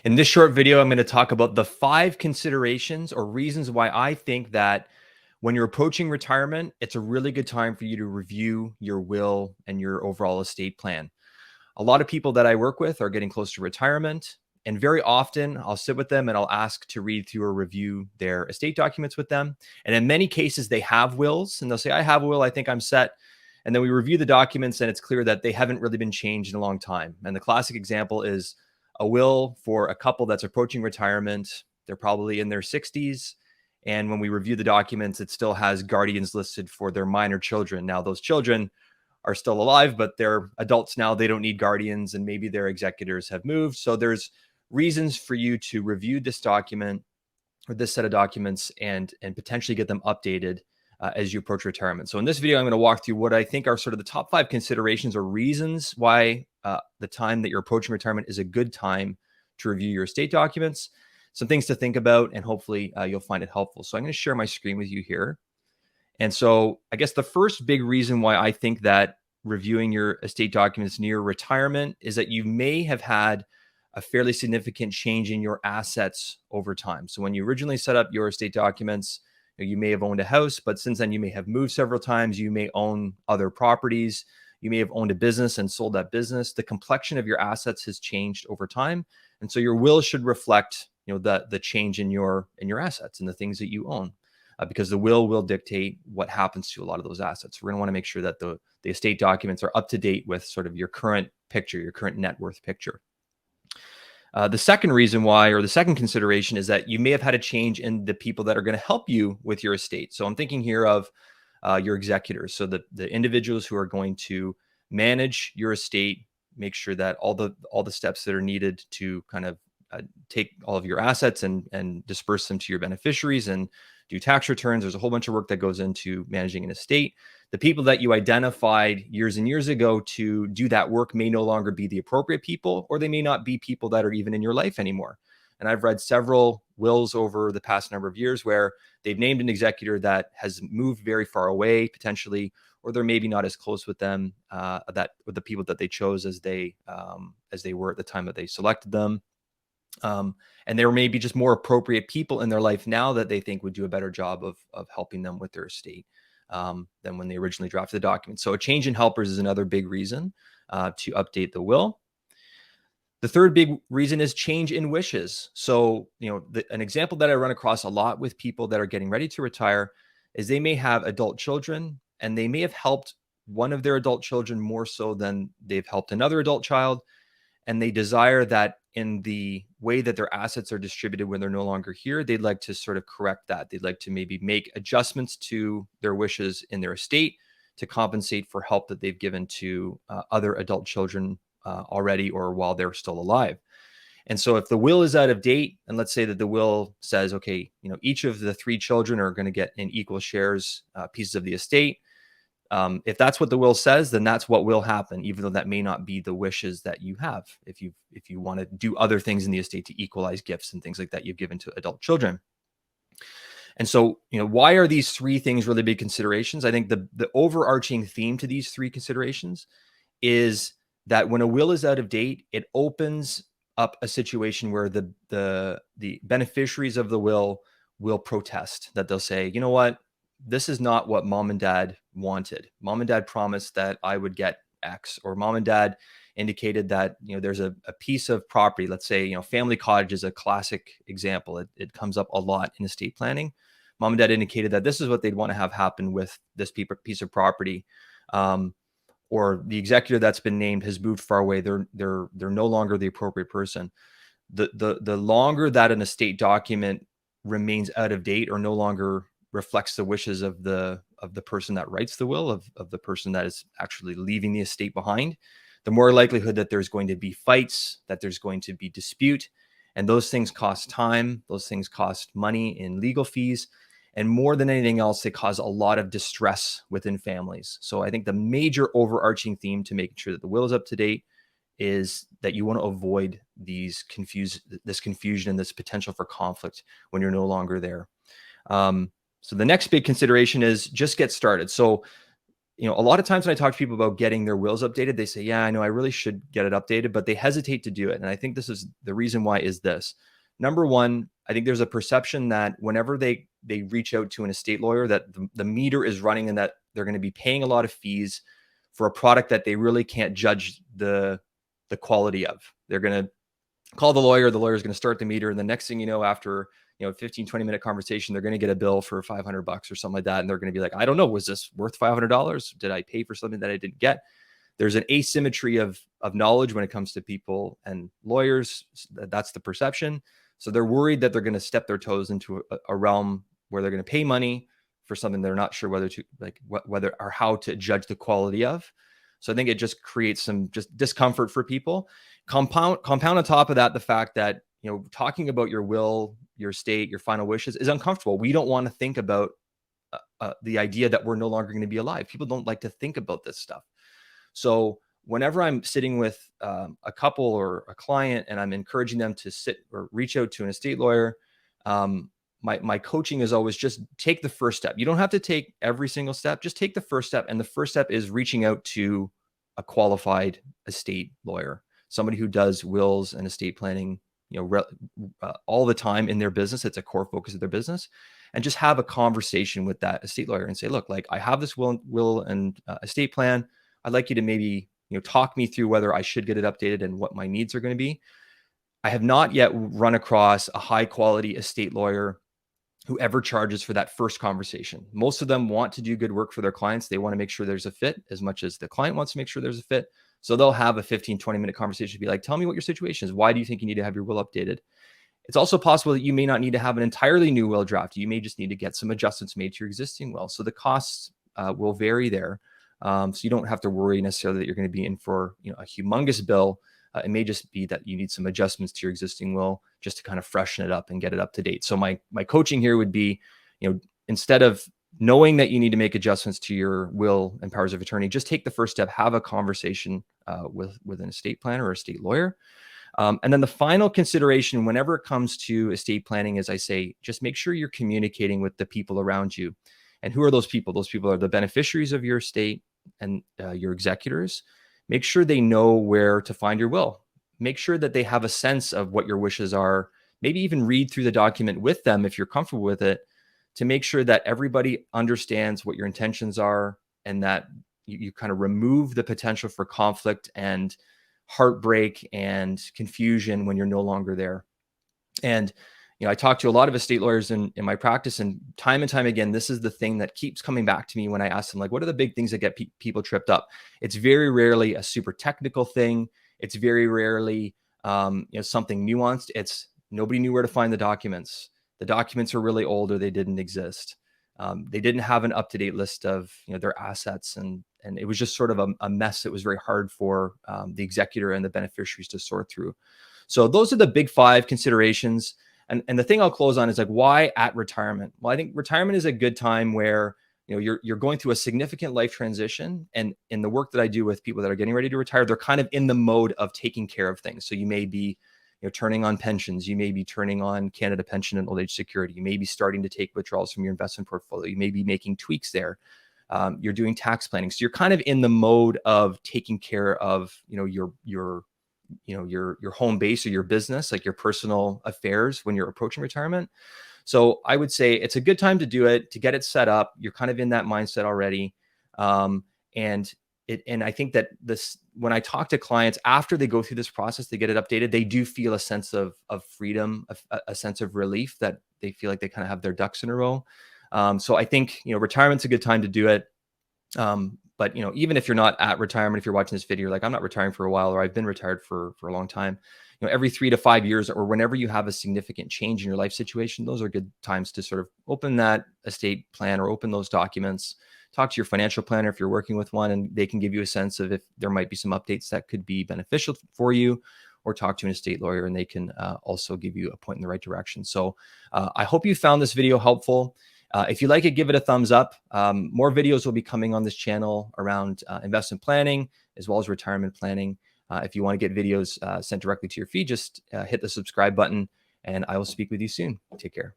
In this short video, I'm going to talk about the 5 considerations or reasons why I think that when you're approaching retirement, it's a really good time for you to review your will and your overall estate plan. A lot of people that I work with are getting close to retirement, and very often I'll sit with them and I'll ask to read through or review their estate documents with them. And in many cases, they have wills and they'll say, I have a will, I think I'm set. And then we review the documents and it's clear that they haven't really been changed in a long time. And the classic example is a will for a couple that's approaching retirement. They're probably in their 60s. And when we review the documents, it still has guardians listed for their minor children. Now, those children are still alive, but they're adults now. They don't need guardians, and maybe their executors have moved. So there's reasons for you to review this document or this set of documents and potentially get them updated as you approach retirement. So in this video, I'm going to walk through what I think are sort of the top 5 considerations or reasons why the time that you're approaching retirement is a good time to review your estate documents, some things to think about, and hopefully you'll find it helpful. So I'm going to share my screen with you here. And so I guess the first big reason why I think that reviewing your estate documents near retirement is that you may have had a fairly significant change in your assets over time. So when you originally set up your estate documents, you may have owned a house, but since then you may have moved several times. You may own other properties. You may have owned a business and sold that business. The complexion of your assets has changed over time. And so your will should reflect, the change in your assets and the things that you own. Because the will dictate what happens to a lot of those assets. We're going to want to make sure that the estate documents are up to date with sort of your current picture, your current net worth picture. The second reason why, or the second consideration, is that you may have had a change in the people that are going to help you with your estate. So I'm thinking here of your executors. So the individuals who are going to manage your estate, make sure that all the steps that are needed to kind of take all of your assets and disperse them to your beneficiaries and do tax returns. There's a whole bunch of work that goes into managing an estate. The people that you identified years and years ago to do that work may no longer be the appropriate people, or they may not be people that are even in your life anymore. And I've read several wills over the past number of years where they've named an executor that has moved very far away potentially, or they're maybe not as close with them, with the people that they chose as they were at the time that they selected them. And there may be just more appropriate people in their life now that they think would do a better job of helping them with their estate than when they originally drafted the document. So a change in helpers is another big reason to update the will. The third big reason is change in wishes. So, an example that I run across a lot with people that are getting ready to retire is they may have adult children, and they may have helped one of their adult children more so than they've helped another adult child. And they desire that in the way that their assets are distributed when they're no longer here, they'd like to sort of correct that. They'd like to maybe make adjustments to their wishes in their estate to compensate for help that they've given to other adult children already or while they're still alive. And so if the will is out of date, and let's say that the will says, okay, each of the 3 children are going to get in equal shares, pieces of the estate. If that's what the will says, then that's what will happen, even though that may not be the wishes that you have. If you want to do other things in the estate to equalize gifts and things like that you've given to adult children. And so, why are these 3 things really big considerations? I think the overarching theme to these 3 considerations is that when a will is out of date, it opens up a situation where the beneficiaries of the will protest, that they'll say, you know what? This is not what mom and dad wanted. Mom and dad promised that I would get X, or mom and dad indicated that, there's a piece of property, let's say, family cottage is a classic example. It comes up a lot in estate planning. Mom and dad indicated that this is what they'd want to have happen with this piece of property. Or the executor that's been named has moved far away. They're no longer the appropriate person. The longer that an estate document remains out of date or no longer reflects the wishes of the person that writes the will, of the person that is actually leaving the estate behind, the more likelihood that there's going to be fights, that there's going to be dispute. And those things cost time. Those things cost money in legal fees. And more than anything else, they cause a lot of distress within families. So I think the major overarching theme to making sure that the will is up to date is that you want to avoid this confusion and this potential for conflict when you're no longer there. So the next big consideration is just get started. So a lot of times when I talk to people about getting their wills updated, they say, yeah, I know I really should get it updated, but they hesitate to do it. And I think this is the reason why is this. Number one, I think there's a perception that whenever they reach out to an estate lawyer, that the meter is running and that they're going to be paying a lot of fees for a product that they really can't judge the quality of. They're going to call the lawyer's going to start the meter. And the next thing you know, after, 15, 20-minute conversation, they're going to get a bill for $500 or something like that. And they're going to be like, I don't know, was this worth $500? Did I pay for something that I didn't get? There's an asymmetry of knowledge when it comes to people and lawyers. That's the perception. So they're worried that they're going to step their toes into a realm where they're going to pay money for something they're not sure whether or how to judge the quality of. So I think it just creates some just discomfort for people. Compound on top of that the fact that talking about your will, your estate, your final wishes is uncomfortable. We don't want to think about the idea that we're no longer going to be alive. People don't like to think about this stuff. So whenever I'm sitting with a couple or a client and I'm encouraging them to sit or reach out to an estate lawyer, my coaching is always just take the first step. You don't have to take every single step. Just take the first step. And the first step is reaching out to a qualified estate lawyer, somebody who does wills and estate planning, all the time in their business. It's a core focus of their business. And just have a conversation with that estate lawyer and say, look, like I have this will and estate plan. I'd like you to maybe, talk me through whether I should get it updated and what my needs are going to be. I have not yet run across a high quality estate lawyer who ever charges for that first conversation. Most of them want to do good work for their clients. They want to make sure there's a fit as much as the client wants to make sure there's a fit. So they'll have a 15, 20-minute conversation, be like, tell me what your situation is. Why do you think you need to have your will updated? It's also possible that you may not need to have an entirely new will draft. You may just need to get some adjustments made to your existing will. So the costs will vary there. So you don't have to worry necessarily that you're going to be in for a humongous bill. It may just be that you need some adjustments to your existing will just to kind of freshen it up and get it up to date. So my coaching here would be, instead of knowing that you need to make adjustments to your will and powers of attorney, just take the first step, have a conversation with an estate planner or estate lawyer. And then the final consideration whenever it comes to estate planning, as I say, just make sure you're communicating with the people around you. And who are those people? Those people are the beneficiaries of your estate and your executors. Make sure they know where to find your will. Make sure that they have a sense of what your wishes are. Maybe even read through the document with them if you're comfortable with it, to make sure that everybody understands what your intentions are and that you kind of remove the potential for conflict and heartbreak and confusion when you're no longer there. And I talk to a lot of estate lawyers in my practice, and time again, this is the thing that keeps coming back to me when I ask them, like, what are the big things that get people tripped up? It's very rarely a super technical thing. It's very rarely, something nuanced. It's nobody knew where to find the documents. The documents are really old or they didn't exist. They didn't have an up-to-date list of their assets, and it was just sort of a mess that was very hard for the executor and the beneficiaries to sort through. So those are the big 5 considerations. And the thing I'll close on is like, why at retirement? Well, I think retirement is a good time where you're going through a significant life transition. And in the work that I do with people that are getting ready to retire, they're kind of in the mode of taking care of things. So you may be turning on pensions. You may be turning on Canada Pension and Old Age Security. You may be starting to take withdrawals from your investment portfolio. You may be making tweaks there. You're doing tax planning. So you're kind of in the mode of taking care of your home base or your business, like your personal affairs when you're approaching retirement. So I would say it's a good time to do it, to get it set up. You're kind of in that mindset already. And I think that when I talk to clients after they go through this process, they get it updated, they do feel a sense of freedom, a sense of relief that they feel like they kind of have their ducks in a row. So I think, retirement's a good time to do it. But even if you're not at retirement, if you're watching this video, like I'm not retiring for a while, or I've been retired for a long time, every 3 to 5 years, or whenever you have a significant change in your life situation, those are good times to sort of open that estate plan or open those documents, talk to your financial planner if you're working with one, and they can give you a sense of if there might be some updates that could be beneficial for you, or talk to an estate lawyer and they can also give you a point in the right direction. So I hope you found this video helpful. If you like it, give it a thumbs up. More videos will be coming on this channel around investment planning as well as retirement planning. If you want to get videos sent directly to your feed, just hit the subscribe button, and I will speak with you soon. Take care.